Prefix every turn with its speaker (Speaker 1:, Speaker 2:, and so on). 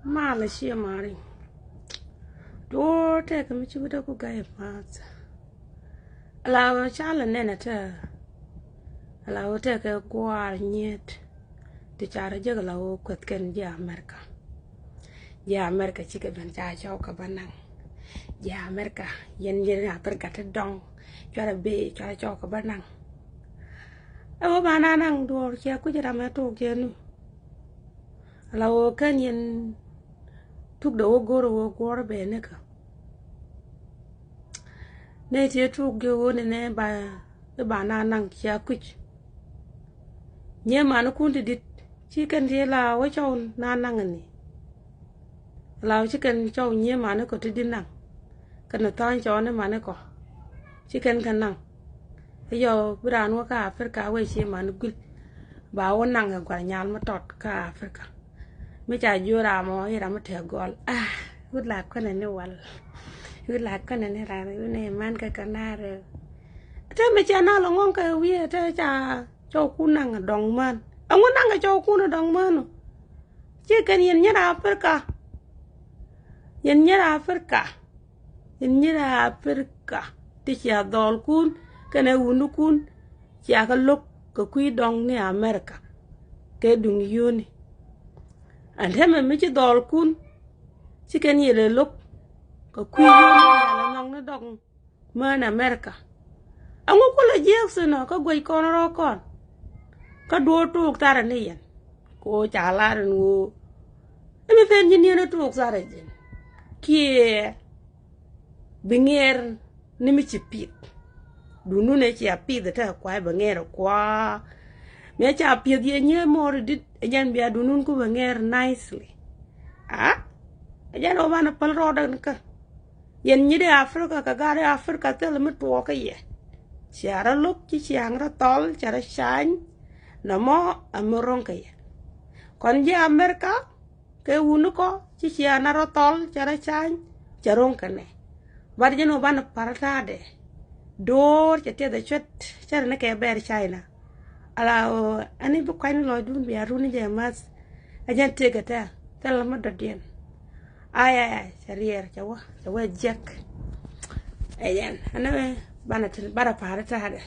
Speaker 1: Malaysia mari do te ka mi chuda ku ga mat ala chala nena ta ala te ka gwar nyet ti chara je la o kwet ken ja America chike ben cha cho ka banang ja America yen Africa te dong chara be chara cho ka banang e o bananang do che ku jara ma to ke nu ala o kan yen tuk da wo goro be ne ka ne tie tuk ge wo ne ba na nang chia kuch nye ma no kun dit chi kan die la wo chau na nang ni la chi kan chau nye ma no ko ti din nang kan ta cho ne ma ne ko chi kan nang yo bran wo ka Africa we chi ma no gul ba wo nang ga nyal ma tot ka Africa me cha jura mo ira ma te gol good luck kan ne wal good luck kan ne ra ne man ka kanare te me cha na lo ngon ka wi te cha cho ku nang dong man angu nang cho ku no dong man che kan yen nya Africa yen nya Africa ti cha dol kun kan e unu kun cha ka lok ka kui dong ni America ke dung yuni ande me chi dol kun chi kan yele lok ka kui yuni la nong na dong man America angu ko la jekse no ka goi kon ro kon ka do tuk tara ni yen ko cha la nu mi fen ni na tuk sara jin kie binger ni mi chi pit du nu ne chi apit ta kwa binger kwa me cha pit ye nye mor dit jan bia du nun ku binger nicely jan o bana pal ro da ka yen ni de Africa ka ga de Africa te le mi to ka ye Ciara luk ci ciang ra tol cara shany na mo amurong kaya kon je Amerika ke unu ko ci ciana ra tol cara shany carong kane bar jeno ban paratade dor ci te da chet cara ne ke ber China ala ani bu kan lo dun bi aruni je mas ajan te gata tel ma dodien ay carier cawa jack ayan ana bana til bara paratade